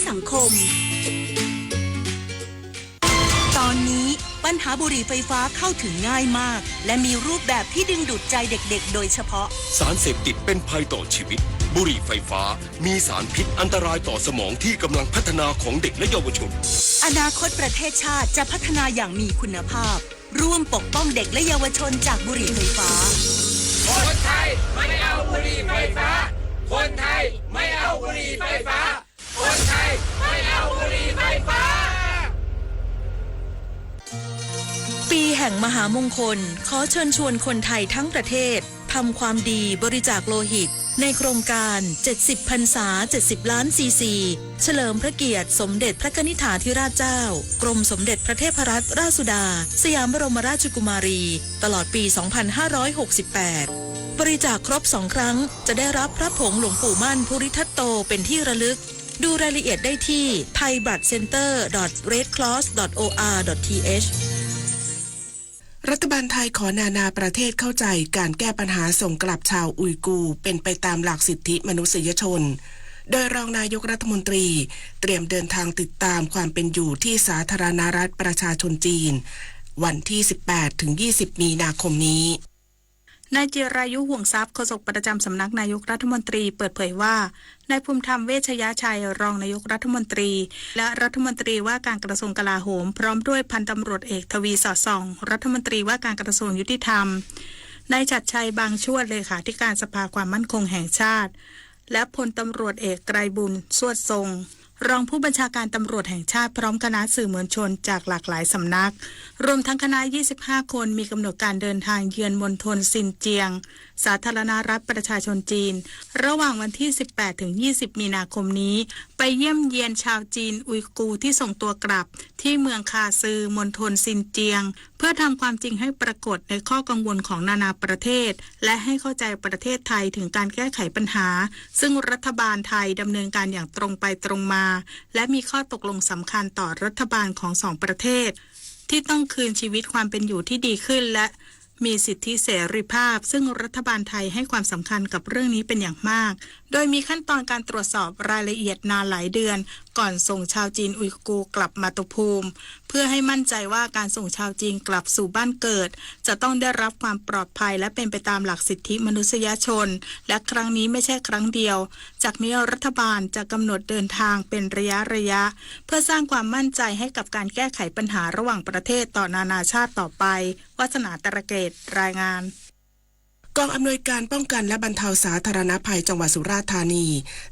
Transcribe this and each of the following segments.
สังคมตอนนี้ปัญหาบุหรี่ไฟฟ้าเข้าถึงง่ายมากและมีรูปแบบที่ดึงดูดใจเด็กๆโดยเฉพาะสารเสพติดเป็นภัยต่อชีวิตบุหรี่ไฟฟ้ามีสารพิษอันตรายต่อสมองที่กำลังพัฒนาของเด็กและเยาวชนอนาคตประเทศชาติจะพัฒนาอย่างมีคุณภาพร่วมปกป้องเด็กและเยาวชนจากบุหรี่ไฟฟ้าคนไทยไม่เอาบุหรี่ไฟฟ้าคนไทยไม่เอาบุหรี่ไฟฟ้าคนไทยไม่เอาบุหรี่ไฟฟ้าปีแห่งมหามงคลขอเชิญชวนคนไทยทั้งประเทศทำความดีบริจาคโลหิตในโครงการ70พรรษา70ล้านซีซีเฉลิมพระเกียรติสมเด็จพระนิธิธิราชเจ้ากรมสมเด็จพระเทพรัตนราชสุดาสยามบรมราชกุมารีตลอดปี2568บริจาคครบ2ครั้งจะได้รับพระผงหลวงปู่มั่นภูริทัตโตเป็นที่ระลึกดูรายละเอียดได้ที่ thaibloodcenter.redcross.or.thรัฐบาลไทยขอนานาประเทศเข้าใจการแก้ปัญหาส่งกลับชาวอุยกูร์เป็นไปตามหลักสิทธิมนุษยชนโดยรองนายกรัฐมนตรีเตรียมเดินทางติดตามความเป็นอยู่ที่สาธารณรัฐประชาชนจีนวันที่ 18-20 มีนาคมนี้นายจิรายุห่วงทรัพย์โฆษกประจำสำนักนายกรัฐมนตรีเปิดเผยว่านายภูมิธรรมเวชยชัยรองนายกรัฐมนตรีและรัฐมนตรีว่าการกระทรวงกลาโหมพร้อมด้วยพันตำรวจเอกทวีสอดส่องรัฐมนตรีว่าการกระทรวงยุติธรรมนายชัดชัยบางชวดเลขาธิการสภาความมั่นคงแห่งชาติและพลตำรวจเอกไกรบุญสวดทรงรองผู้บัญชาการตำรวจแห่งชาติพร้อมคณะสื่อมวลชนจากหลากหลายสำนักรวมทั้งคณะ25คนมีกำหนดการเดินทางเยือนมณฑลซินเจียงสาธารณรัฐประชาชนจีนระหว่างวันที่ 18-20 มีนาคมนี้ไปเยี่ยมเยียนชาวจีนอุยกูร์ที่ส่งตัวกลับที่เมืองคาซือมณฑลซินเจียงเพื่อทำความจริงให้ปรากฏในข้อกังวลของนานาประเทศและให้เข้าใจประเทศไทยถึงการแก้ไขปัญหาซึ่งรัฐบาลไทยดำเนินการอย่างตรงไปตรงมาและมีข้อตกลงสำคัญต่อรัฐบาลของ2ประเทศที่ต้องคืนชีวิตความเป็นอยู่ที่ดีขึ้นและมีสิทธิเสรีภาพซึ่งรัฐบาลไทยให้ความสำคัญกับเรื่องนี้เป็นอย่างมากโดยมีขั้นตอนการตรวจสอบรายละเอียดนานหลายเดือนก่อนส่งชาวจีนอุยกูร์กลับมาตุภูมิเพื่อให้มั่นใจว่าการส่งชาวจีนกลับสู่บ้านเกิดจะต้องได้รับความปลอดภัยและเป็นไปตามหลักสิทธิมนุษยชนและครั้งนี้ไม่ใช่ครั้งเดียวจากนี้รัฐบาลจะกำหนดเดินทางเป็นระยะเพื่อสร้างความมั่นใจให้กับการแก้ไขปัญหาระหว่างประเทศต่อนานาชาติต่อไปวาสนาตระเกตรายงานกองอำนวยการป้องกันและบรรเทาสาธารณภัยจังหวัดสุราษฎร์ธานี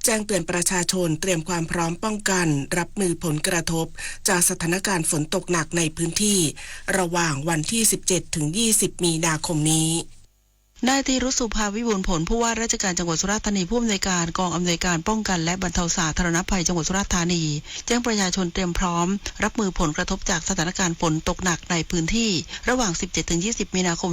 แจ้งเตือนประชาชนเตรียมความพร้อมป้องกันรับมือผลกระทบจากสถานการณ์ฝนตกหนักในพื้นที่ระหว่างวันที่ 17-20 มีนาคมนี้นายธีรุสุภาวิบูลย์ผลผู้ว่าราชการจังหวัดสุราษฎร์ธานีผู้อำนวยการกองอำนวยการป้องกันและบรรเทาสาธารณภัยจังหวัดสุราษฎร์ธานีแจ้งประชาชนเตรียมพร้อมรับมือผลกระทบจากสถานการณ์ฝนตกหนักในพื้นที่ระหว่าง 17-20 มีนาคม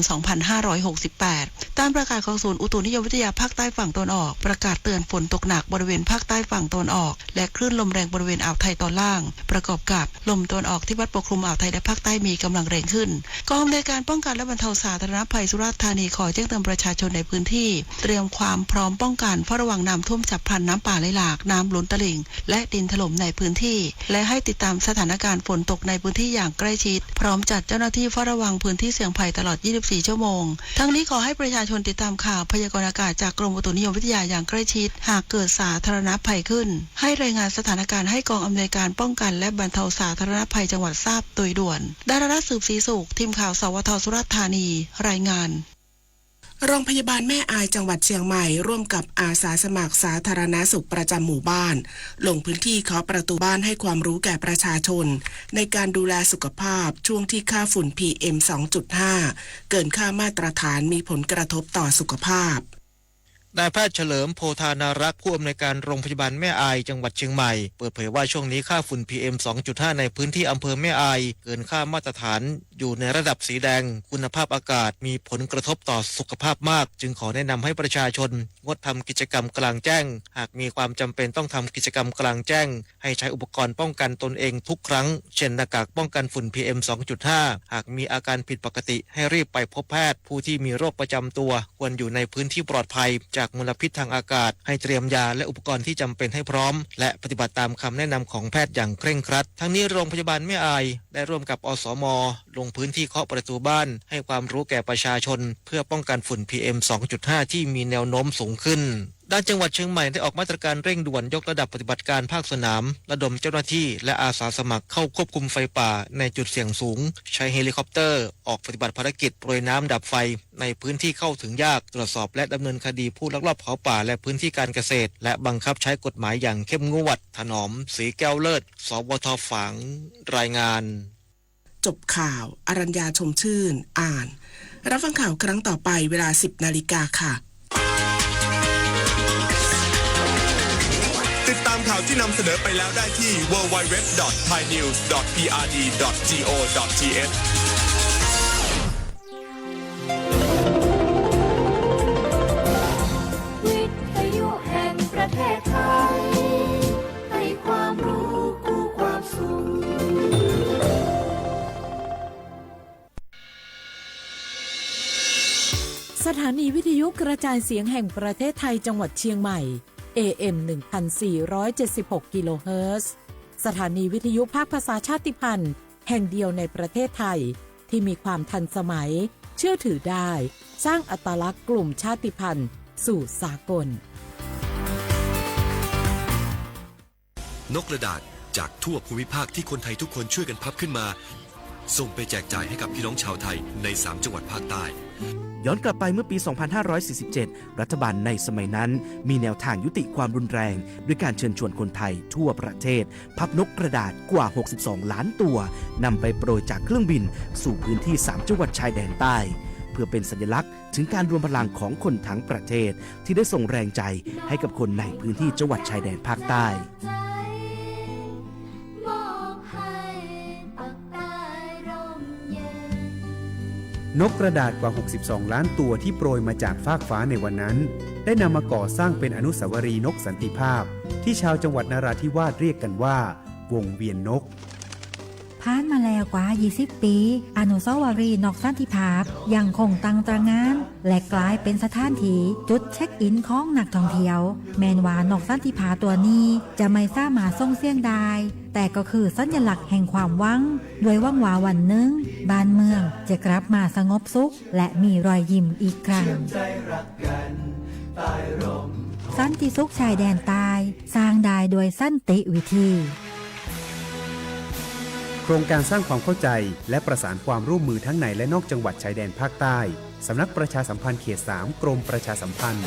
2568 ตามประกาศของศูนย์อุตุนิยมวิทยาภาคใต้ฝั่งตะวันออกประกาศเตือนฝนตกหนักบริเวณภาคใต้ฝั่งตะวันออกและคลื่นลมแรงบริเวณอ่าวไทยตอนล่างประกอบกับลมตะวันออกที่พัดปกคลุมอ่าวไทยและภาคใต้มีกำลังแรงขึ้นกองอำนวยการป้องกันและบรรเทาสาธารณภัยสุราษฎร์ธานีขอแจ้งเตือนประชาชนในพื้นที่เตรียมความพร้อมป้องกันเฝ้าระวังน้ำท่วมฉับพลันน้ำป่าไหลหลากน้ำล้นตลิ่งและดินถล่มในพื้นที่และให้ติดตามสถานการณ์ฝนตกในพื้นที่อย่างใกล้ชิดพร้อมจัดเจ้าหน้าที่เฝ้าระวังพื้นที่เสี่ยงภัยตลอด 24 ชั่วโมงทั้งนี้ขอให้ประชาชนติดตามข่าวพยากรณ์อากาศจากกรมอุตุนิยมวิทยาอย่างใกล้ชิดหากเกิดสาธารณภัยขึ้นให้รายงานสถานการณ์ให้กองอำนวยการป้องกันและบรรเทาสาธารณภัยจังหวัดทราบโดยด่วนดารารัตน์สืบศรีสุขทีมข่าวสวทสุราษฎร์ธานีรายงานโรงพยาบาลแม่อายจังหวัดเชียงใหม่ร่วมกับอาสาสมัครสาธารณสุขประจำหมู่บ้านลงพื้นที่เคาะประตูบ้านให้ความรู้แก่ประชาชนในการดูแลสุขภาพช่วงที่ค่าฝุ่น PM 2.5 เกินค่ามาตรฐานมีผลกระทบต่อสุขภาพนายแพทย์เฉลิมโพธานารักษ์ผู้อำนวยการโรงพยาบาลแม่อายจังหวัดเชียงใหม่เปิดเผยว่าช่วงนี้ค่าฝุ่น PM 2.5 ในพื้นที่อำเภอแม่อายเกินค่ามาตรฐานอยู่ในระดับสีแดงคุณภาพอากาศมีผลกระทบต่อสุขภาพมากจึงขอแนะนำให้ประชาชนงดทำกิจกรรมกลางแจ้งหากมีความจำเป็นต้องทำกิจกรรมกลางแจ้งให้ใช้อุปกรณ์ป้องกันตนเองทุกครั้งเช่นหน้ากากป้องกันฝุ่น PM 2.5 หากมีอาการผิดปกติให้รีบไปพบแพทย์ผู้ที่มีโรคประจำตัวควรอยู่ในพื้นที่ปลอดภัยจาก จากมลพิษทางอากาศให้เตรียมยาและอุปกรณ์ที่จำเป็นให้พร้อมและปฏิบัติตามคำแนะนำของแพทย์อย่างเคร่งครัดทั้งนี้โรงพยาบาลแม่อายได้ร่วมกับอสม.ลงพื้นที่เคาะประตูบ้านให้ความรู้แก่ประชาชนเพื่อป้องกันฝุ่น PM 2.5 ที่มีแนวโน้มสูงขึ้นด้านจังหวัดเชียงใหม่ได้ออกมาตรการเร่งด่วนยกระดับปฏิบัติการภาคสนามระดมเจ้าหน้าที่และอาสาสมัครเข้าควบคุมไฟป่าในจุดเสี่ยงสูงใช้เฮลิคอปเตอร์ออกปฏิบัติภารกิจโปรยน้ำดับไฟในพื้นที่เข้าถึงยากตรวจสอบและดำเนินคดีผู้ลักลอบเผาป่าและพื้นที่การเกษตรและบังคับใช้กฎหมายอย่างเข้มงวดถนอมศรีแก้วเลิศสวทฝางรายงานจบข่าวอรัญญาชมชื่นอ่านรับฟังข่าวครั้งต่อไปเวลา 10 นาฬิกาค่ะติดตามข่าวที่นำเสนอไปแล้วได้ที่ www.thainews.prd.go.th วิทยุแห่งประเทศไทยให้ความรู้คู่ความสุขสถานีวิทยุกระจายเสียงแห่งประเทศไทยจังหวัดเชียงใหม่ AM 1476 กิโลเฮิรตซ์สถานีวิทยุภาคภาษาชาติพันธุ์แห่งเดียวในประเทศไทยที่มีความทันสมัยเชื่อถือได้สร้างอัตลักษณ์กลุ่มชาติพันธุ์สู่สากลนกกระดาษจากทั่วภูมิภาคที่คนไทยทุกคนช่วยกันพับขึ้นมาส่งไปแจกจ่ายให้กับพี่น้องชาวไทยใน3จังหวัดภาคใต้ย้อนกลับไปเมื่อปี 2547 รัฐบาลในสมัยนั้นมีแนวทางยุติความรุนแรงด้วยการเชิญชวนคนไทยทั่วประเทศพับนกกระดาษกว่า 62 ล้านตัวนำไปโปรยจากเครื่องบินสู่พื้นที่3จังหวัดชายแดนใต้เพื่อเป็นสัญลักษณ์ถึงการรวมพลังของคนทั้งประเทศที่ได้ส่งแรงใจให้กับคนในพื้นที่จังหวัดชายแดนภาคใต้นกกระดาษกว่า 62 ล้านตัวที่โปรยมาจากฟากฟ้าในวันนั้นได้นำมาก่อสร้างเป็นอนุสาวรีย์นกสันติภาพที่ชาวจังหวัดนราธิวาสเรียกกันว่าวงเวียนนกผ่านมาแล้วกว่า 20 ปี อนุสาวรีย์นกสันติภาพยังคงตั้งตระหง่านและกลายเป็นสถานที่จุดเช็คอินของนักท่องเที่ยวแม้ว่านกสันติภาพตัวนี้จะไม่สามารถส่งเสียงได้แต่ก็คือสัญลักษณ์แห่งความหวังด้วยหวังว่าวันหนึ่งบ้านเมืองจะกลับมาสงบสุขและมีรอยยิ้มอีกครั้งสันติสุขชายแดนใต้สร้างได้โดยสันติวิธีโครงการสร้างความเข้าใจและประสานความร่วมมือทั้งในและนอกจังหวัดชายแดนภาคใต้สำนักประชาสัมพันธ์เขต 3 กรมประชาสัมพันธ์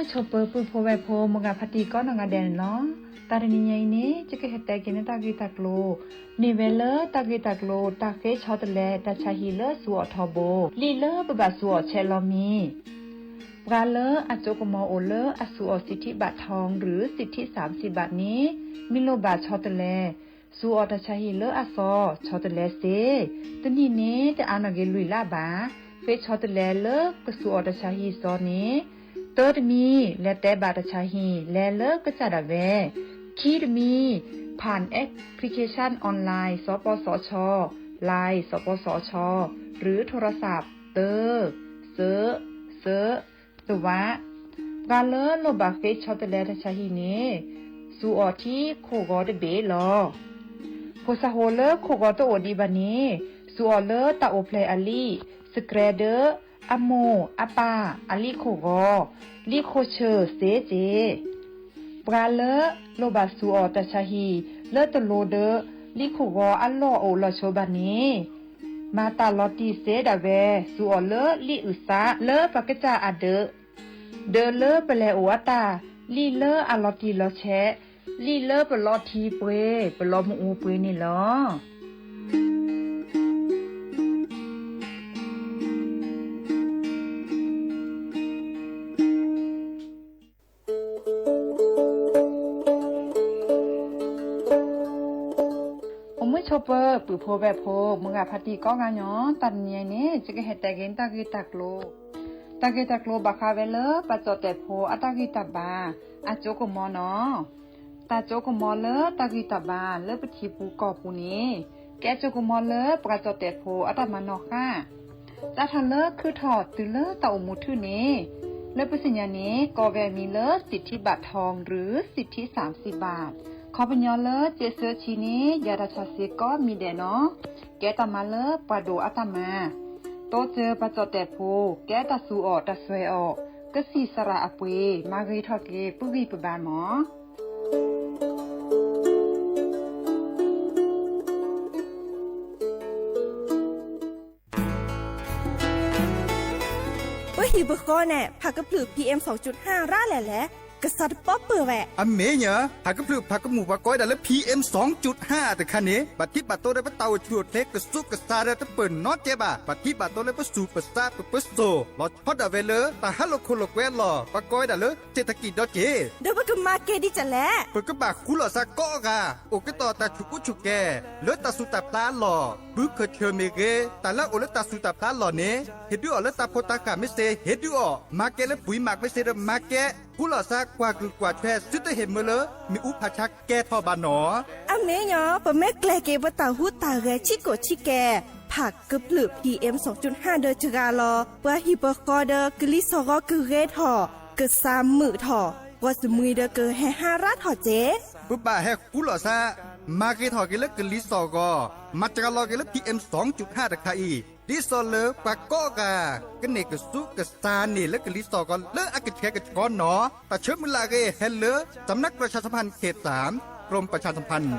มื่อชอเปอร์ปือโพแวโพมงาพัตีก็นงาแดนเนาะตาดนี้ยัยนี้จะเกิดแต่กินตากีตากโลนิเวลเลอร์ตากีตากโลตาเฟชอตแลตาชาฮีเลอร์สัวทอโบลีเลอร์บบาสัวเชลอมีปราเลอร์อโจกมอโอเลอร์อสัวสิทธิบัตรทองหรือสิทธิ30 บาทนี้มิโลบาชอตแลสัวตาชาฮีเลอร์อซอชอตแลเซตนี้นี้จะอานาเกลุยลาบาเฟชอตแลเลอร์กสัวตาชาฮีซอนี้เติร์ดมีและแต่บาตาชาฮีและเลิกก็จะดาเวคีดมีผ่านแอปพลิเคชันออนไลน์สปสชไลน์สปสชหรือโทรศัพท์เตอร์เซอตัววะกาเลอโลบาเฟชชอตแลตาชาฮีเนสูออที่โคกอเดเบลอโพซาโฮเลโคกอโตโอดีบานีสูออเลตาโอเพลอลีสเกรเดอร์อโมอาปาอลีโคกอลีโคเชอร์เซเจปราเลโลบาสูออตาชาฮีเลตโลเดลีโคกออัลโลโอลอโชบานีมาตาลอตีเซดาเวสูออเลลีอุซาเลปากจาอเดเลเปเลโออาตาลีเลอลอตีลอแชลีเลเปลอทีเปเปลอมูอูเปนี่ลอชอเปอร์ปือโพแบบโพมึงอะพัตีก็งานย้อนตันเนี่ยนี่จะเห็นแต่เกนตากีตากโลบาคาเวเลปะจอแต่โพอะตากีตาบาอะโจกมอเนาะตาโจกมอเลตากีตาบาเลปทีปูกอปูนี้แกโจกมอเลปะจอแต่โพอะตามานอค่ะตาทันเลคือถอดตือเลตาอมูทื่อนี้เลปสิญญานี้ก็แวมีเลสิทธิบัตรทองหรือสิทธิ30 บาทขอเป็นยอเลเจเซอร์ชีนี้ยาดาชาเซก็มีเดเนาะแกตามาเลปาโดอัตมาโตเจอปะจอแต่โพแกตาสูออตาสวยออกก็สีสระอปุยมารีทอเกปุรีปบานหมอว่าฮีบคอเนี่ยผักกระปลือ PM 2.5 ร่าแหละกษัตริย์ป๊อปเปอร์แวะอเมเนอะผักกระพลือผักกระหมูปะก้อยดัลและ PM 2.5 แต่คันนี้บัดที่บัดโตได้ปะเตาชวดเล็กกระซุกกระซาได้ตะเปิ่นน็อตเจ็บะบัดที่บัดโตได้ปะสูปะซาปะปะโซลอดฮอดดาเวเลตาฮัลโลโคโลแควลอปะก้อยดัลเลเศรษฐกิจดอเจเดี๋ยวก็มาเกดิจะแลเปิดกระบะคุลอซาก็กะโอกต่อตาชุกุชุแกเลตาสุตาปลาหล่อบึกเคเชเมเกแต่ละโอเลตาสุตาปลาหล่อเนเฮ็ดดูออเลตาโพตากะไม่เซเฮ็ดดูออมาเกและปุ๋ยหมักไม่เซมาเกกุลอซากว่าคือกว่าแท้สุดเห็นเมื่อเลมีอุปชักแกทอบานหนออเมยอปะแม่แกลเกบตาหูตาเรชิโกชิแกผักกระปลือ PM 2.5 เดอจกาลอปะฮิบกอเดอกลิซอกอคือเรทอกึ3มือทอว่าสมุยเดอเกแห่5รัดทอเจปุ๊บบ่าแฮกุลอซามาเกทอเกลกลิซอกอมาจกาลอเกล PM 2.5 ตะคาอีดิซอเลปะกอกากเนกสุกสานี่และกลิซอกอเลอักแขกกอนหนอตะเชิมมุลาเกเฮเลสำนักประชาสัมพันธ์เขต3กรมประชาสัมพันธ์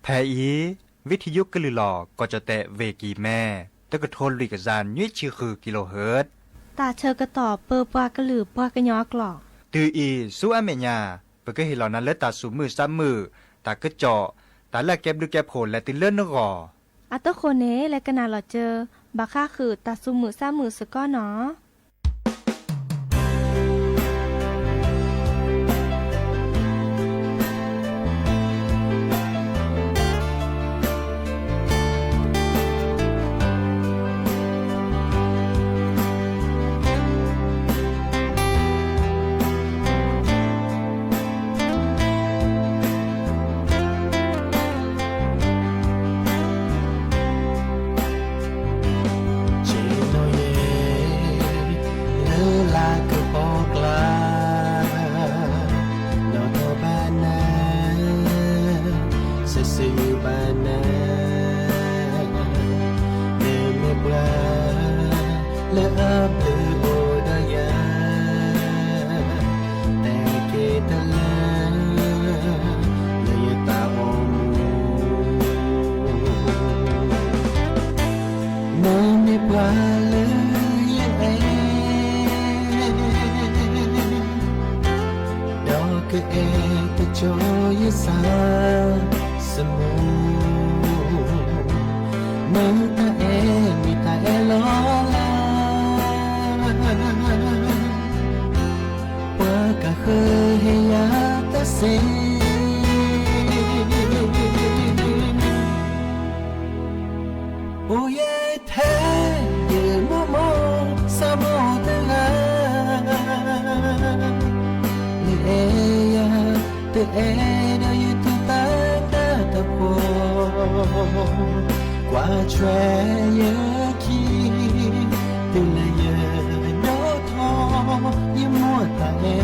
แพอีวิทยุกลือหลอก็จะแตะเวกีแม่ตะกะโทนลิกจานยี่ชื่อคือกิโลเฮิรตซ์ตาเชอกระต่อเปอปากระหลือปากระยอกหลอกตืออีสู้อเมญาเปก็เห็นเหล่านั้นและตาสูมือซ้ำมือตากระเจาะตาละแก็บดูแก็บโผลและติเลื่อนนกออัตโคเนและกนาหลอเจอบาค่าคือตาสูมือซ้ำมือสก้อเนาะ que te joy sa semu Mata mi ta elola Qua cả khơi hay ya ta se Oh yeah thế như mơ mơ sa mơ ta Te era y tu tata ta po Qua chue ye ki Te la ye no tho Ye mo ta e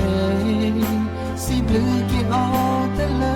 Si bleu ki o te le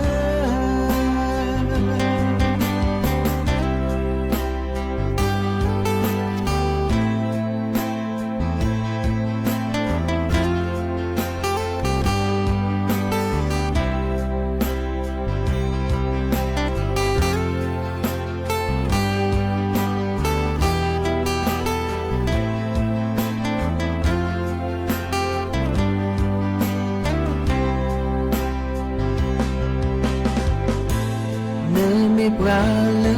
Bra le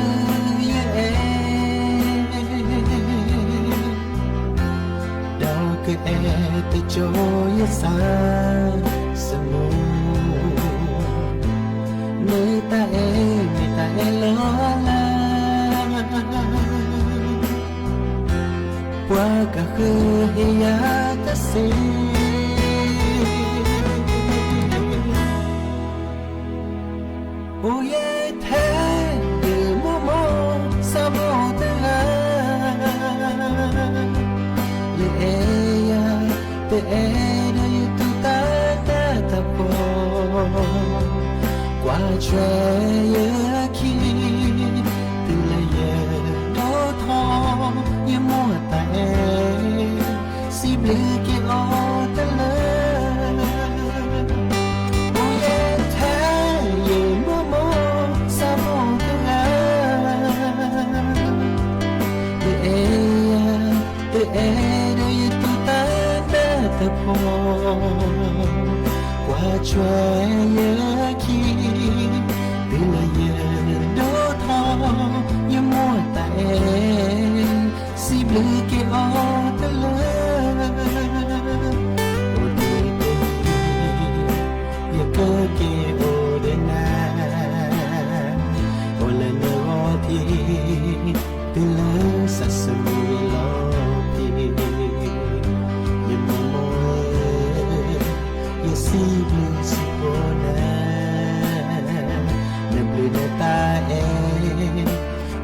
ye Dao ke te joy sa semu Ne ta lo la Qua cả khơi ya ta se Oh yeah thế Te era y tu tata ta po Qua chue ye ki Te la ye do tho Ye mo ta e Si bleu ki o te le Oh ye te ye mo mo sa mo te la Te era y tu tata ta po Qua chue ye ki Te la ye do tho Ye mo ta e Si bleu ki o te le O te te Ye ke ki o de na O la ne o ti Te le sa se mu lo ti Ye mo mo Ye si bleu si bona Ne bleu ne ta e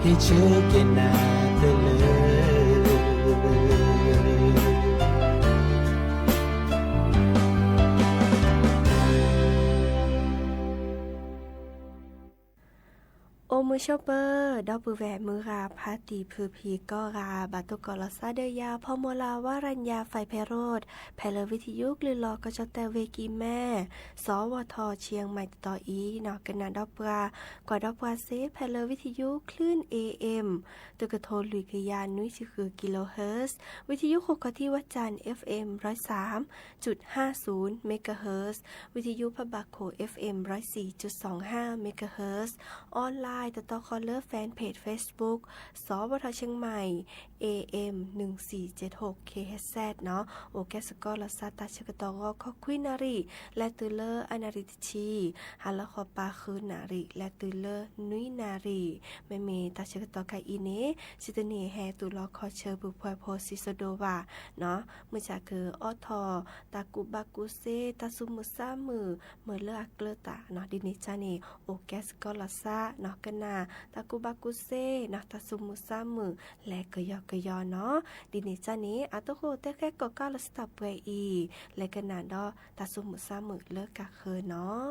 He che ke na te leโอมือชอปเปอร์ดอกบือแหวมือราพาตีพือพีก็ราบาตุกอลซาเดียาพอโมลาวารัญญาไฟแพโรดแพลวิทยุกลือลอกระจแต่เวกีแม่สวทเชียงใหม่ต่ออีนอกกันนาดอกปลากว่าดอกปลาเซแพลวิทยุคลื่น AM ตุกโทลุยกยานนุ้ยคือกิโลเฮิรตซ์วิทยุโคกที่วัดจันทร์ FM 103.50 เมกะเฮิรตซ์วิทยุพบาโค FM 104.25 เมกะเฮิรตซ์ออนไลน์ต่อคอลเลอร์แฟนเพจ Facebook สวทเชียงใหม่ AM 1476 KHZ เนาะโอแกสกอลซาตาชกตอขอคุยนารีและตือเลอร์อนาริตชีฮัลละขอปาคืนนารีและตือเลอร์นุยนารีแม่เมตาชกตอไกอีเนสิตเนแฮตุลอคอเชอบุพวยโพซิโซโดวาเนาะเมื่อจากคือออทอตากุบากุเซตาซุมุซามือเมื่อเลือกเกลตาเนาะดินิจานีโอแกสกอลซาเนาะกันนาตากุบากุเซเนาะตาซุมุซามือและกยอเนาะดินิจานีอาตุโคเตแค่ก็กาลสตาเปอีและกันนาดอตาซุมุซามือเลิกกะเคยเนาะ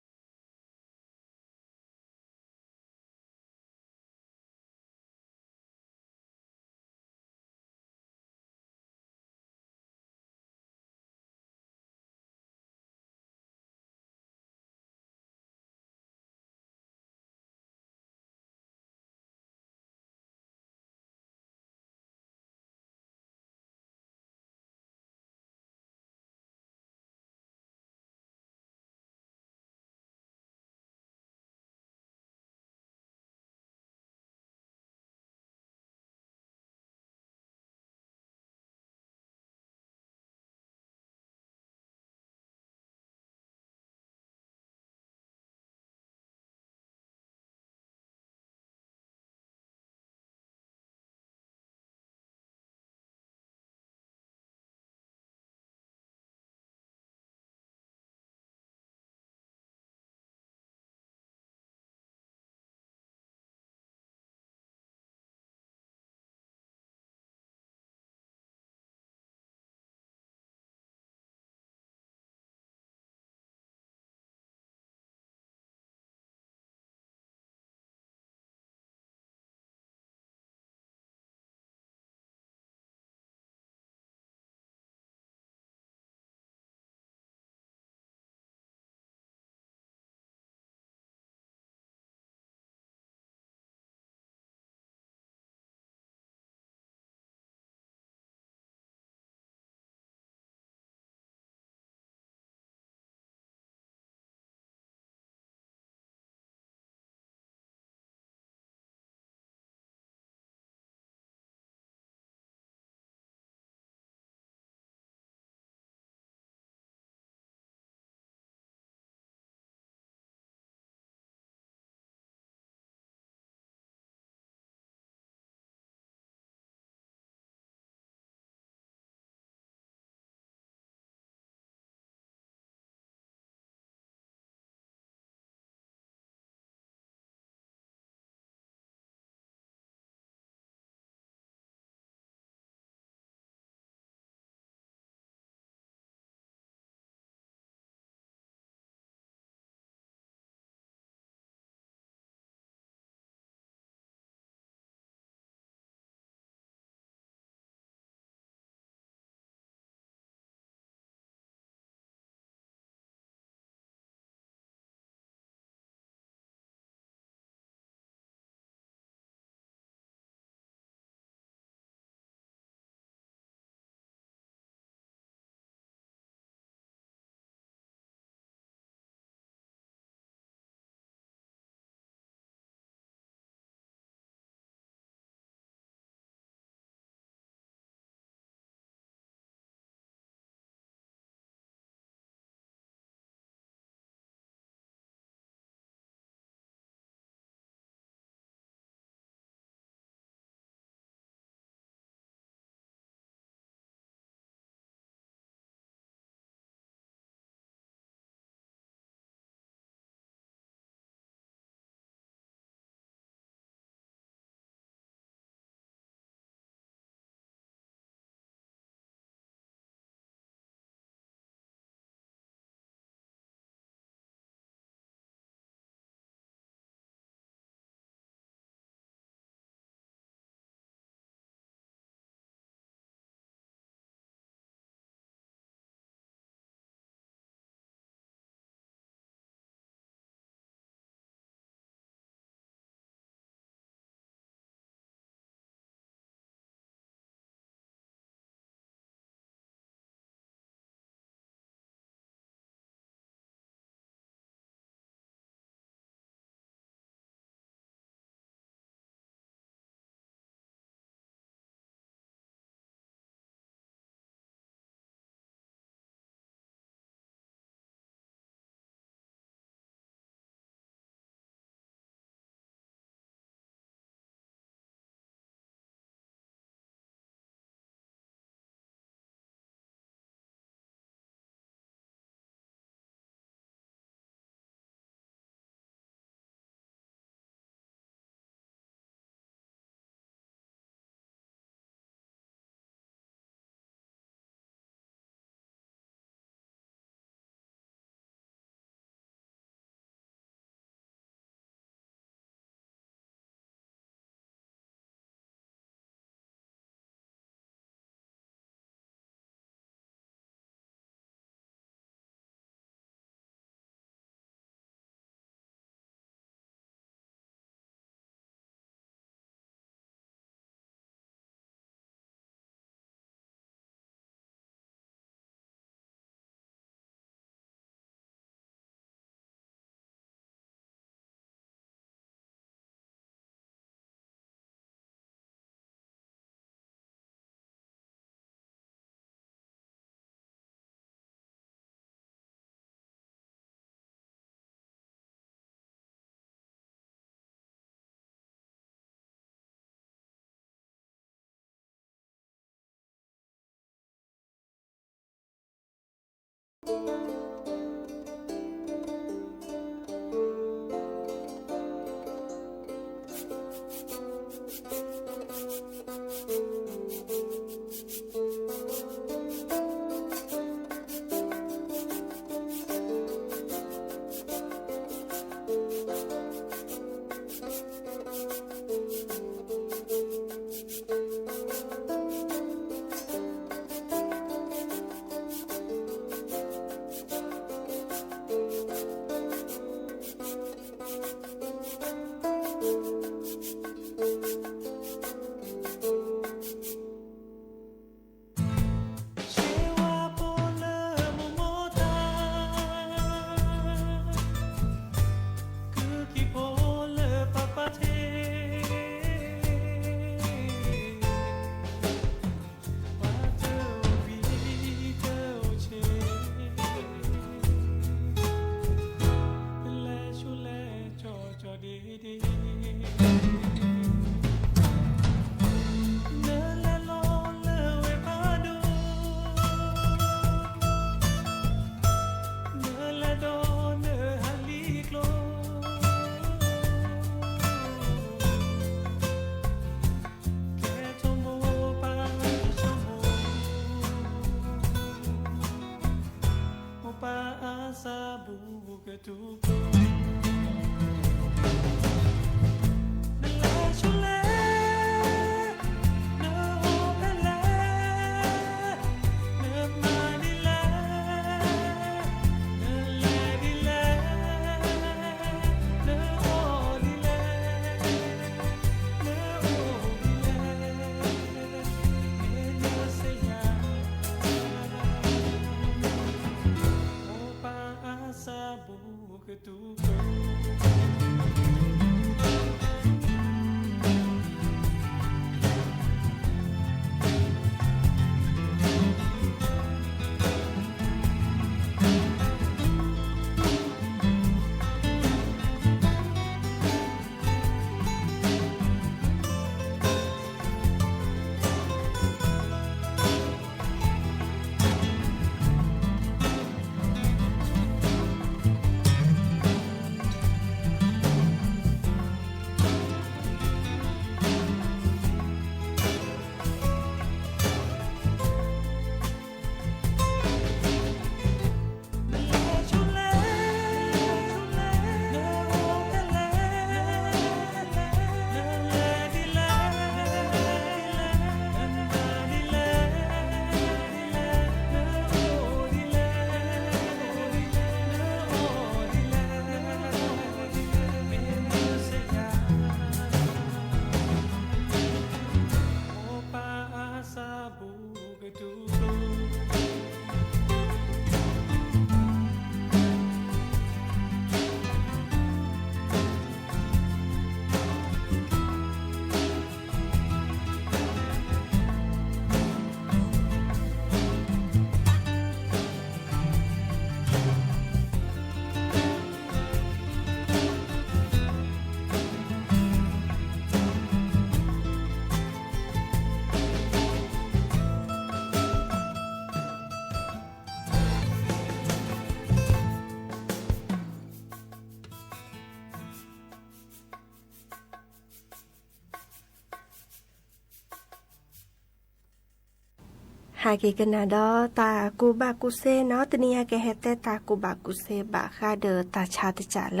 หาเกกันนาดอตากูบากุเซเนาะตะเนียแกเฮเตตากูบากุเซบาคาเดอตาชาติจาเล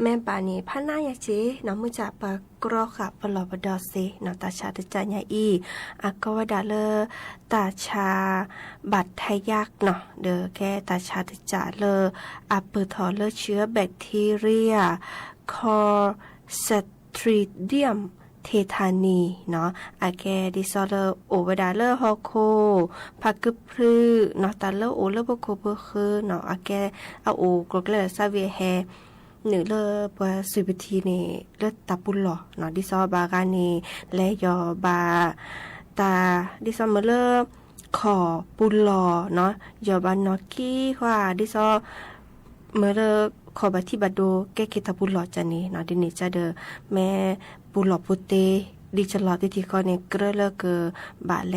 แม่ปานีพะนายาเจเนาะมือจะปากรอค่ะปลอบดอเซเนาะตาชาติจาญาอีกวดาเลตาชาบัดไทยักเนาะเดอแกตาชาติจาเลเปิดถอเลเชื้อแบคทีเรียคอสตริเดียมเทธานีเนาะแกดิซอเลโอเวดาเลฮอโคพักกึพลือเนาะตาเลโอเลบโคเบคือเนาะแกเอาโอกรกเลซาเวแฮหนึ่งเลปะสุบิทีนี่เลตาปุลลอเนาะดิซอบากานีและยอบาตาดิซอมเลขอปุลลอเนาะยอบานอกี้ว่าดิซอเมื่อขอบัติบัดโดแก้คิดตาปุลลอจันนี่เนาะดินี่จะเดอแม่ปุลลอปุเต ดีจลอดที่ก็เนี่ยเกลือเกอบาแล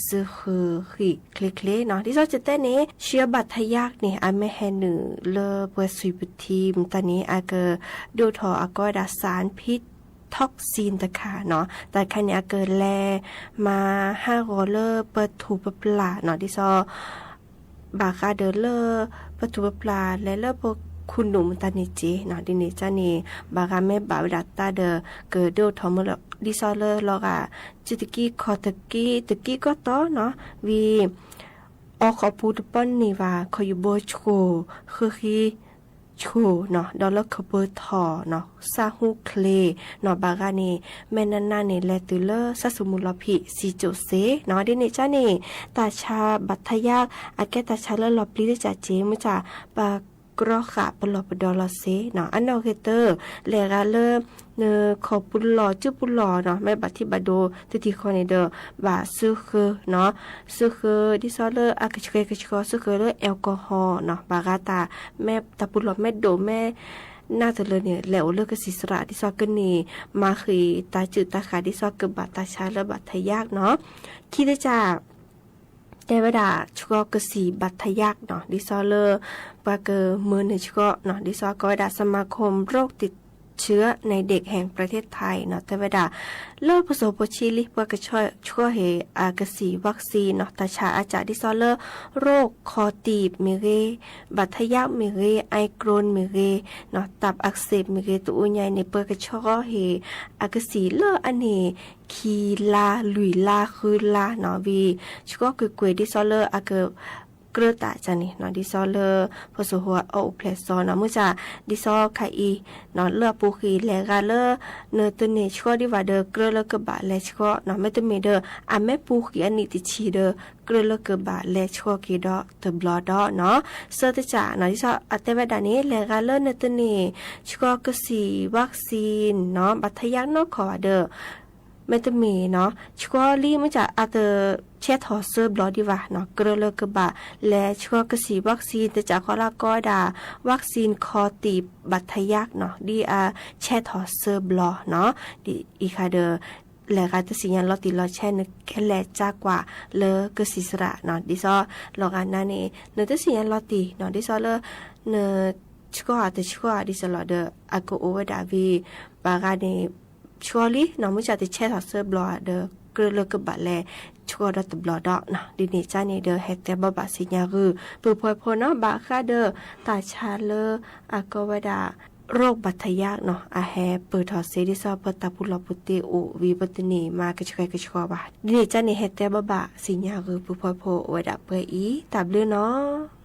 ซื้อคือขีคลิเนาะที่เราจะเต้นนี้เชื่อบัตรยากเนี่ยอาไม่แห่หนึ่งเลอเปิดสุยบุทีมตอนนี้อาเกดูทออากอดาสารพิษท็อกซินตะค่ะเนาะแต่คันนี้เกิดแลมา5 โลเปิดถูปปลาเนาะที่ซอบาคาเดอเลอเปิดถูปปลาและเลอพวกคุณหนุ่มตานิจีเนาะดินิจานีบากาเมบาดัตตาเดอเกิดดูทอมดิซอเลอลอกาจิตกี้คอตะกี้ก็ต่อเนาะวีออขอพูดป้อนนี่ว่าขอยู่โบโชคือคีโชเนาะดอลลาร์คเบอร์ทอเนาะซาฮูเคลเนาะบากานีแม่นันนานี่แลตุเลอร์ซาสมุลพิซีโจเซเนาะดิเนจานี่ตาชาบัตยากอาแกตาชาเลลอปลีได้จ่าเจมุจ่าปากรอขาปลอปดอลเซเนาะอันนอเฮเตอร์เลกาเลเนขอปุลลอจื้อปุลลอเนาะไม่บัตที่บาโดที่คอเนเดอบาซึคือเนาะซึคือดิซอเลอร์อากาชเคซึคือเลอแอลกอฮอล์เนาะบากาตาแม่ตาปุลลอแม่โดแม่น่าจะเลยเนี่ยแล้วเลือกศิสระที่ซอกกันนี่มาคือตาจืดตาขาที่ซอกกับบาตาชาและบาทยากเนาะคิดได้จากแต่เวลาชกกสีบัตยากเนาะดิซอเลอร์ปาเกอมือในชกเนาะดิซอก็ได้สมาคมโรคติดเชื้อในเด็กแห่งประเทศไทยเนาะแต่เวลาเลิกผสมโปชิลิปากระช่วยให้อากสีวัคซีนเนาะตาชาอาจารย์ดิซอเลอร์โรคคอตีบเมเรบัตยากเมเรไอโกรนเมเรเนาะตับอักเสบเมเรตัวใหญ่ในเปกระช่วยให้อากสีเลออันนี้คีลาลุยลาคือลาเนาะวีชก็คือกวยดิซอเลอร์อากเกลือตาจันนี่เนาะดิซอเลอร์พอสหัวเอาเพลซอนเนาะมื้อจ้าดิซอไข่อีเนาะเลือปูขีแลกาเลอเนตเนชก็ดิว่าเดอเกลือเลกบะแลชก็เนาะไม่ตเมเดออะแม่ปูขีอันนี้ติชีเดอเกลือเลกบะแลชก็กีดอตบลอดอเนาะเซอร์ตจ้าเนาะดิซออะเตวดานี้แลกาเลเนตเนชก็กสีวัคซีนเนาะบัทยักเนาะขอเดอไม่ต้องมีเนาะชัวรี่มันจะอาจจะเช็ดหอเซอร์บลอดีว่าเนาะเกลือเลกบะและชัวกสีวัคซีนแต่จากข้อละก็ดาวัคซีนคอตีบบัตยักเนาะดีเช็ดหอเซอร์บลอเนาะดีอีคาเดอและการตัดสินยันลอติลอแช่นึกแค่แลจากกว่าเลกสิสระเนาะดิซอลอกันนั่นเองเนื้อตัดสินยันลอติเนาะดิซอเลเนื้อชัวแต่ชัวดิซอลอเดออากูโอเวดาวีบาการเนชัวรี่น้องมุจจะติเช็ดหัวเสื้อบลอเดอเกลือเลกบะแลชัวดัตบลอดนะดิเนจานี่เดอเฮตเตบบะสิญาคือปือพอยพเนาะบะคาเดอตาชาเลอากวดาโรคบัตยากเนาะอาแฮเปิดถอดเซดิซอเปิดตาปุลปุติโอวีปตินีมากระชกระชกบะดิเนจานี่เฮตเตบบะสิญาคือปือพอยพอวดาเปอีตับเลือเนาะ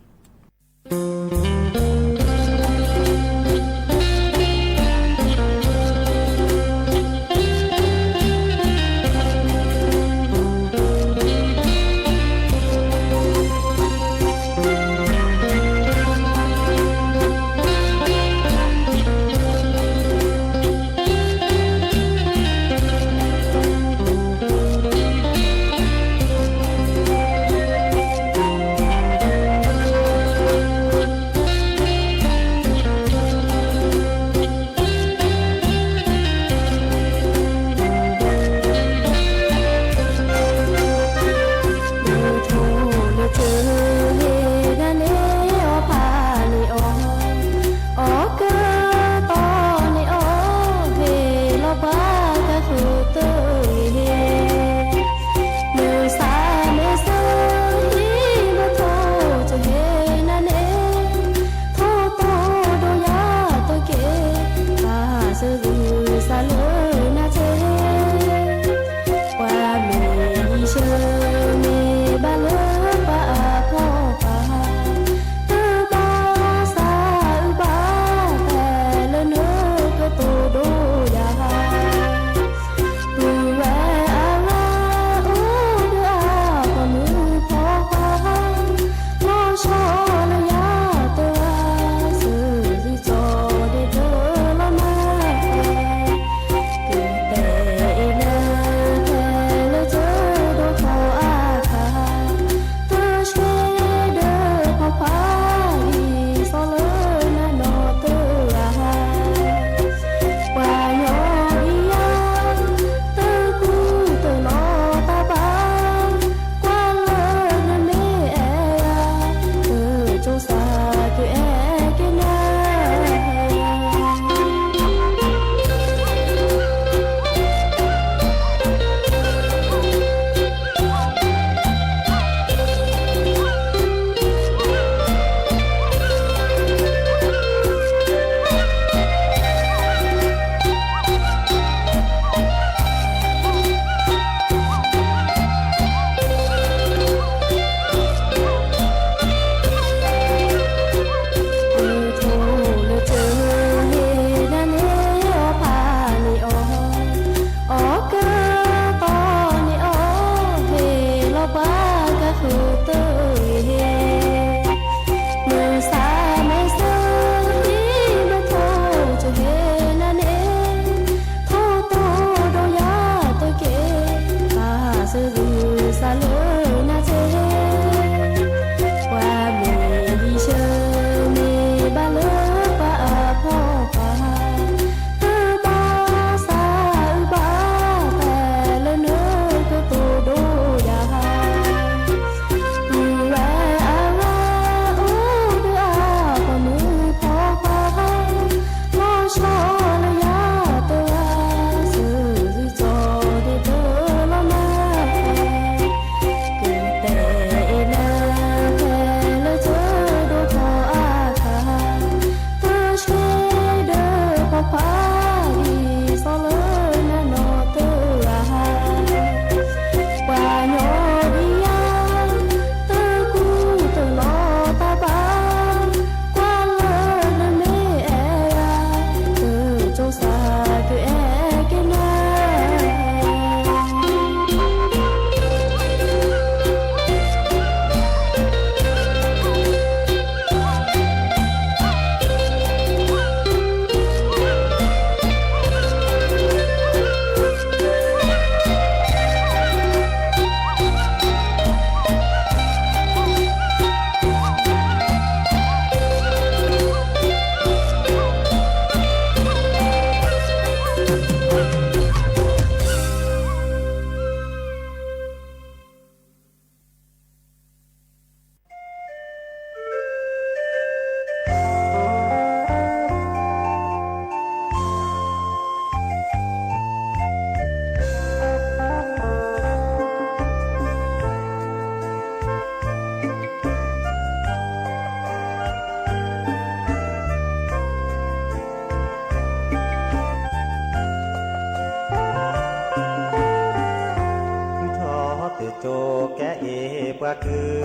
คือ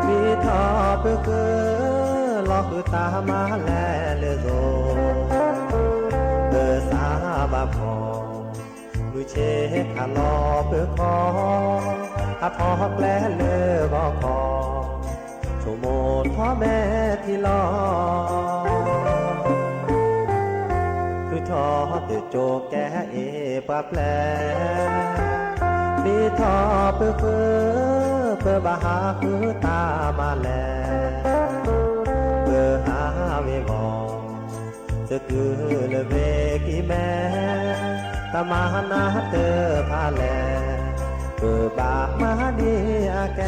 มีทอเพื่อคือลอกคือตามาแลเลโซเบอร์สาบาพอมือเชดขาลอเพื่อคออาพอกแลเลบอกคอโชโมพ่อแม่ที่รอคือทอตือโจแกเอปะแปลมีทอเพื่อเพื่อบาหาคือตามาแลเพื่อหาเวบอจะคือเลเวกีแม่ตามานาเตอพาแลเพื่อบามาดีอาแก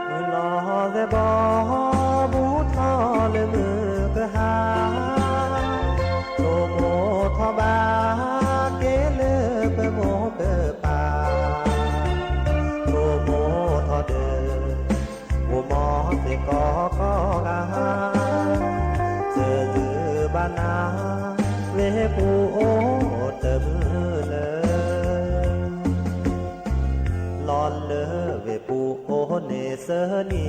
มือรอจะบอบูทอเลยมือก็หาโตโมทอบาเกเลเปโมเปปาโตโมทอเดโมมอเตกอกอกาเจอจือบานาเวปูโอเติมเลยลอนเลเวปูโอเนเสนี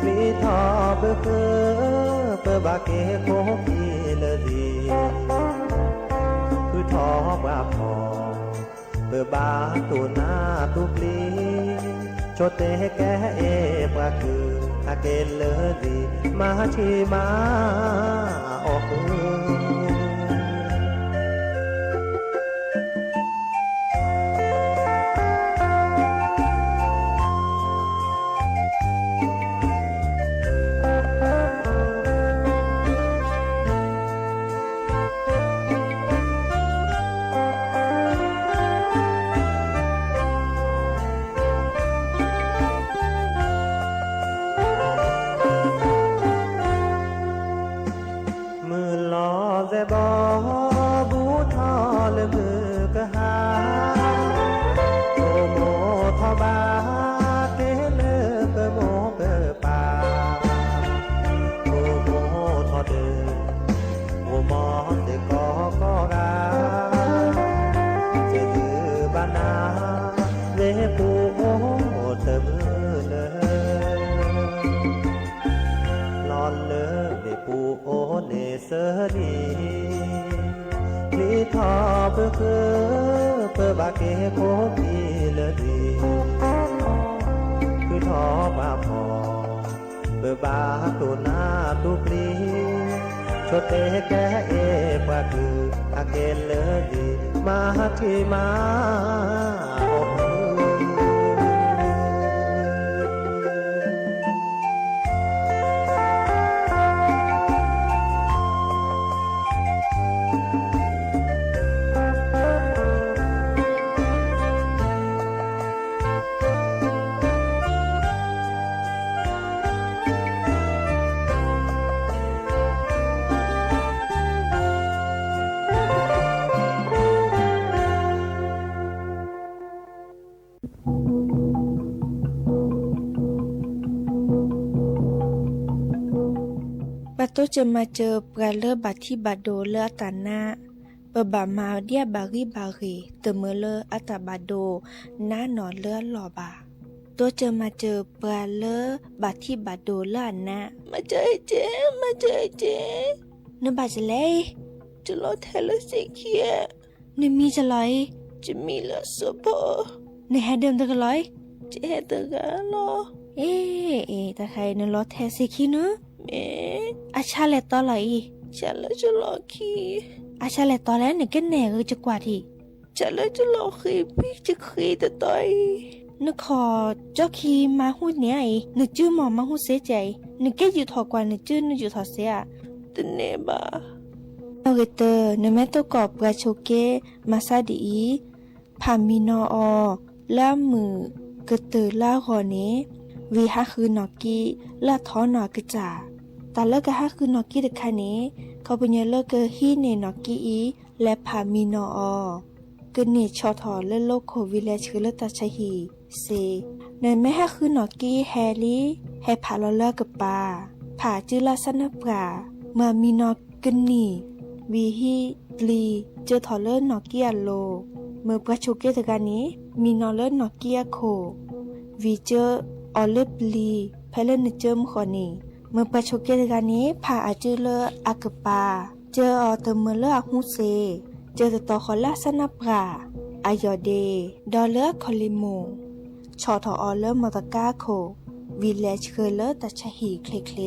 มีทอเพื่อเพื่อบาเกโคกีเลดีคือทอบาพอเพื่อบาตูนาตุปลีโชเตแกเอปะคืออาเกเลดีมาชีมาออกเพื่อบาเกโคกีเลดีคือทอบาพอเพื่อบาตูนาตุปลีโชเตแกเอปะคืออาเกเลดีมาที่มาโอตัวจะมาเจอปลาเลอบัดที่บัดโดเลอตานาเปบามาเดียบารีบารีเตเมเลออัตบาโดหน้านอนเลือหล่อบาตัวจะมาเจอปลาเลอบัดที่บัดโดเลอนะมาเจอเจมาเจอเจนบาจะเลยจะรอแทลสิเคียนมีจะเลยจะมีเลอสบในแฮเดิมตะกะเลยจะแฮตะกะลอเอ๊ตะใครนรอแทสิคีเนอะอาชาเลตอไหลฉันเลยจะรอคีอาชาเลตอแล้วเนี่ยก็แหน่ก็จะกว่าที่ฉันเลยจะรอคีพี่จะคีแต่ต่อยนึกขอเจ้าคีมาหูเนี่ยนึกจื้อหมอมาหูเสียใจนึกแกอยู่ถอกว่านึกจื้อนึกอยู่ถอเสียแต่เนบาเอาเตอร์นึกแม่ตัวกอบกระโชเกมาซาดีพามินอล่ามือกระตือล่าหอเนวีฮะคือนอกีล่าท้อนอกระจ่าแต่เลิกกะฮะคือนอกีเด็กคันนี้เขาเป็นยังเลิกกะฮีเนนอกีอีและพามินอกเนชอทอเล่โลโควิเลชื่อเลตาชาฮีเซในแม่ฮะคือนอกีแฮรี่ให้พาลอเลิกกับปาผาจื้อลาสนะปรามามินอกกนีวีฮีลีเจอทอเลอร์นอกีอัลโล เมื่อประชุกเกตกันนี้มีนอเลนอเกียโควีเจอร์ออลเลปลีเพลนเจอมขอนีเมื่อประชุกเกตกันนี้ผ่าอาจือเลออากปาเจออเตอร์เมเลอฮูเซเจอตอคอลาสนาปราอายอเดดอเลอคอลิโมชอทออเลอมอตกาโควิเลจเคเลอตัชหีเคลเคล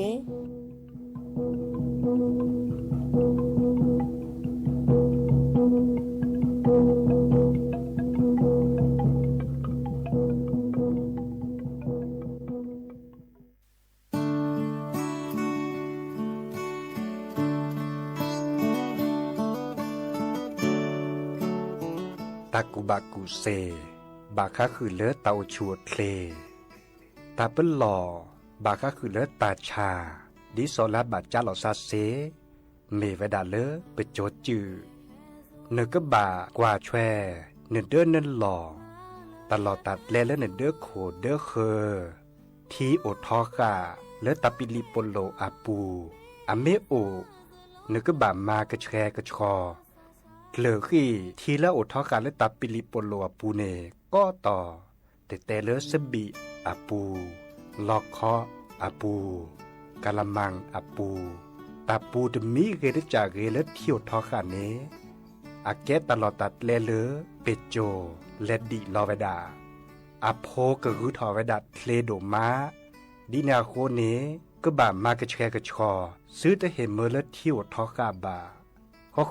ตากุบากุเซบาคาคือเลือเตาชัวเคลตาเปิ้ลหล่อบาคาคือเลือตาชาดิโซลาบาจาหล่อซาเซเมเวดาเลอเปโจจือเนกบากว่าแชเนเดอร์นันหล่อตลอดตัดแลและเนเดอร์โคเดอร์เคอทีโอทอคาเลอตาปิลิโปโลอาปูอเมโอเนกบามากระแชกระชอเหลือขี้ทีละอดทอการและตับปิลิโปโลอาปูเนก็ต่อแต่เลอสบิอาปูลอกเคาะอาปูกะละมังอาปูตาปูดมีเกดจากเกลเที่ยวทอขาเนอาแกตลอดตัดเลเลอเป็ดโจและดิลอเวดาอาโพกะคือทอเวดาเคลโดมาดินาโคเนก็บามากระแชกระชอซื้อจะเห็นเมื่อและเที่ยวทอขาบา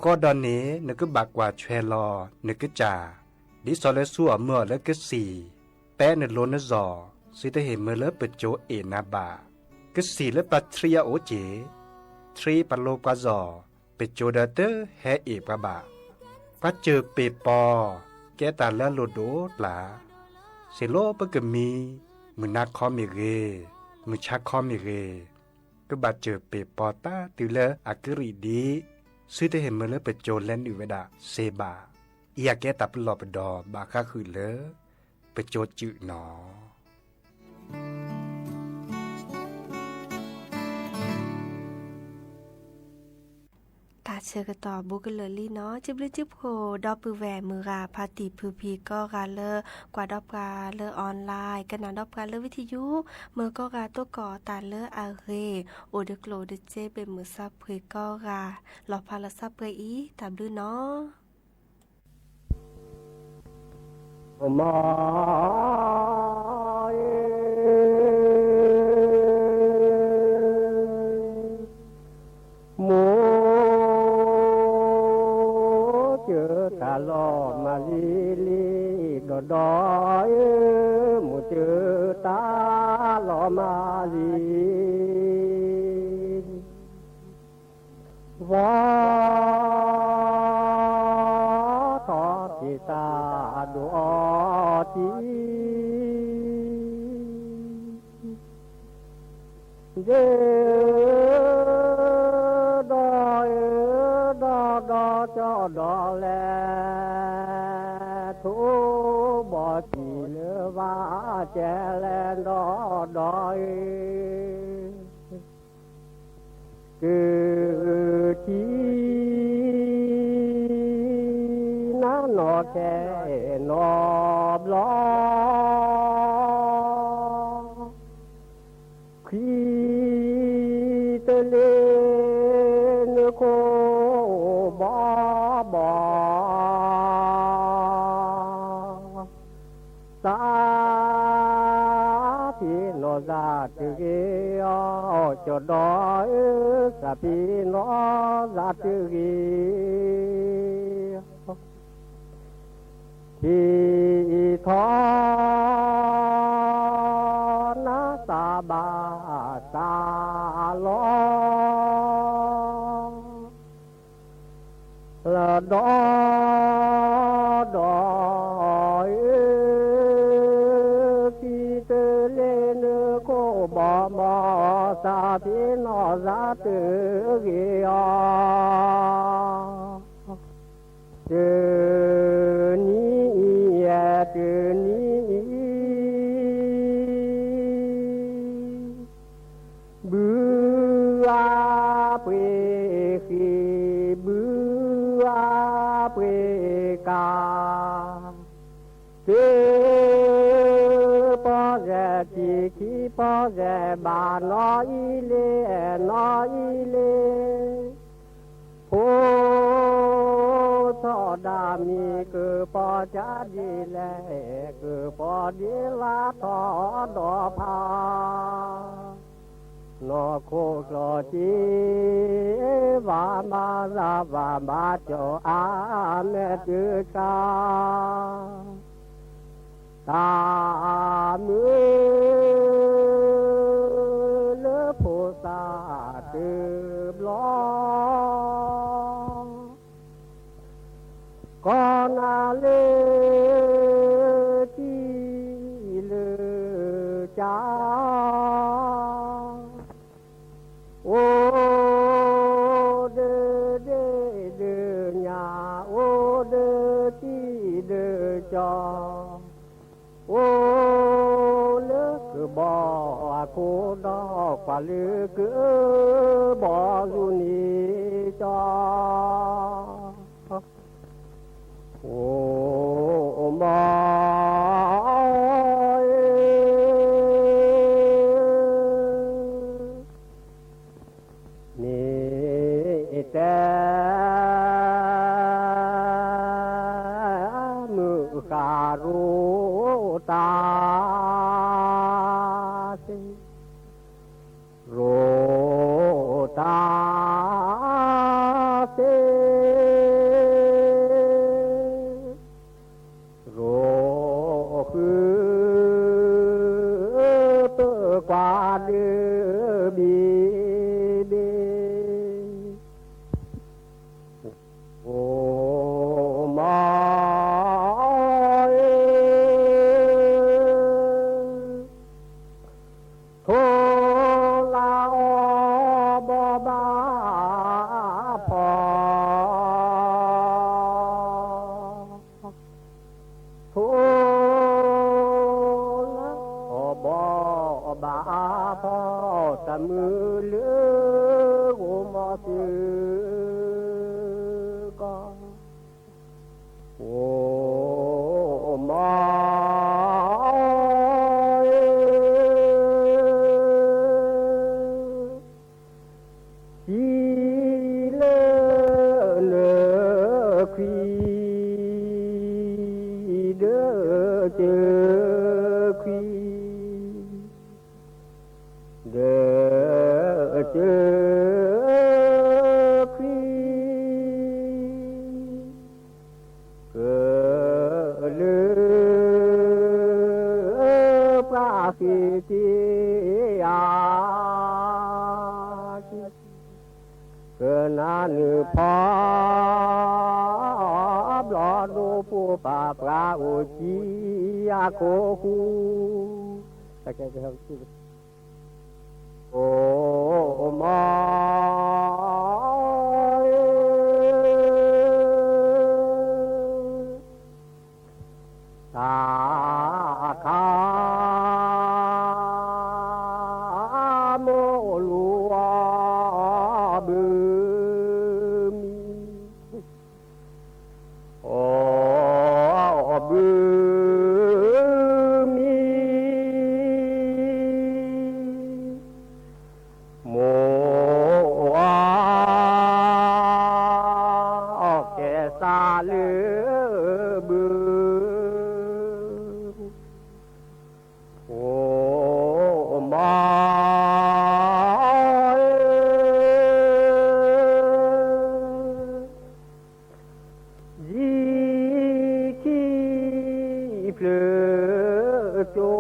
ข้อดอนนี้นึกบักว่าแชลอนึกจ่าดิซอเลซัวเมื่อและก็สี่แป้นโลนจอสิได้เห็นเมื่อและเปิดโจเอนาบาก็สี่และปัทริยาโอเจทรีปโลกาจอเปิดโจดาเตอร์แฮเอปบาก็เจอเปปอแกตาและโลโดปลาเซโลปกมีมือนักคอมิเรมือชักคอมิเรก็บาเจอเปปอตาติเลอากริดีซื้อได้เห็นเมื่อเลเปิดโจแลนด์อยู่เวดาเซบาอยากแกตับหลอบดอบาค่าคือเลเปิดโจจืดหนอตาเชกต่อบุกเลอลี่เนาะจิบลิจิบโคดอปือแหวมือราพาติพือพีก็กาเลอกว่าดอบกาเลอออนไลน์กันนาดอบกาเลอวิทยุเมื่อก็กาตัวก่อตาเลออาเรโอเดโกลเดเจเป็นมือซับเพก็กาหลอพาลซับเพอีตามดื้อเนาะมาโมเจอตาลอมาลีลีดอดอยโมเจอตาลอมาลีว่าทอทิตาดูอทีเจดอยดอดอจอดอแลทุบอทีเลือว่าแจแลดอดอยคือที่น้านอแค่นอบล้อขีเตเลนโคบอบอสาพีโนซาตุเกอจดอยสาพีโนซาตุเกที่ทอนาตาบาตาลอละดอดอยที่เตเลนโกบอมอสาพีโนซาตุเกอเจบือเปขีบือเปกา chỉ khi bỏ rẻ bà nói lê ô thọ đà mi cứ bỏ cha đi lệ cứ bỏ đi la thọ đỏ pha nó khô lo chi và ma ra và ma cho a mẹ chữ cha ta mưa lỡ phô sa từ lo con lê chi lơ cha ô đơ nhà ô đơ chi đơ cho ô lỡ cứ bỏ cô đó quả lỡ cứ bỏ dù ni cho ô mà ni ta mưa cà rô ta rô ta qua đưa bi ô mà thô la o bò ba phò thô la o bò ba phò ta mưa lứa ô mà con ô mà chi lơ lơ khi đỡ chờ khi đỡ chờ khi cờ lơ pra khi ti a cờ na nữ phá blo đô phu pa pra ô chi a cô hu ta cái ô ma ta ca mô lúa bư mi ô bư xa lửa bướm ô mà di khi plơ cho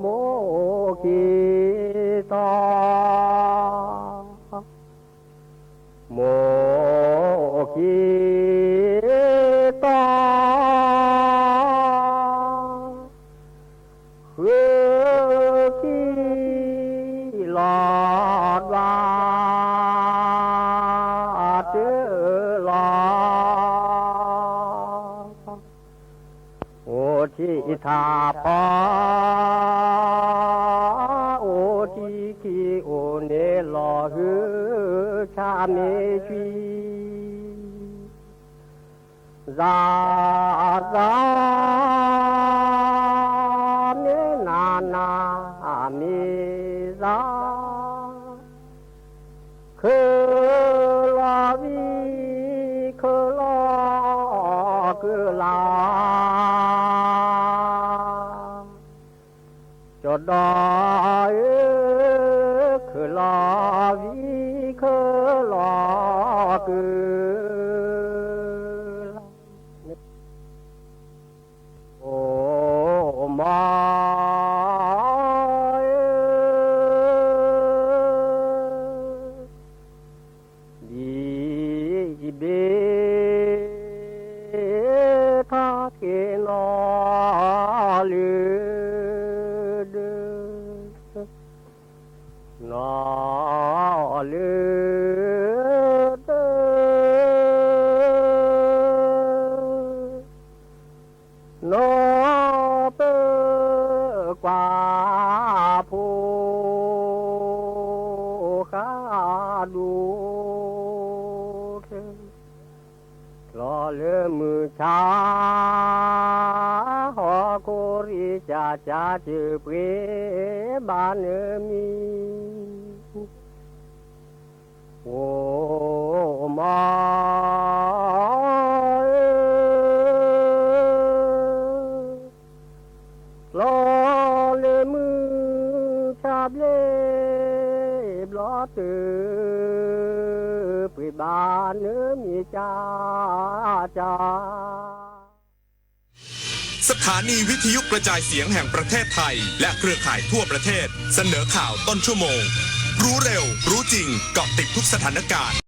mô khi ta mô khi ta hứa khi lọt và trở lọt ô chi tha pa ô chi khi ô nê lọ hứa cha mê truy ra อดอยคือลาวีคือลาคือโอ้มาจะจือเปรบานมีโอ้มาลอเลมือชาบเล็บลอตือเปรบานมีจ้าจ้าสถานีวิทยุกระจายเสียงแห่งประเทศไทยและเครือข่ายทั่วประเทศเสนอข่าวต้นชั่วโมงรู้เร็วรู้จริงเกาะติดทุกสถานการณ์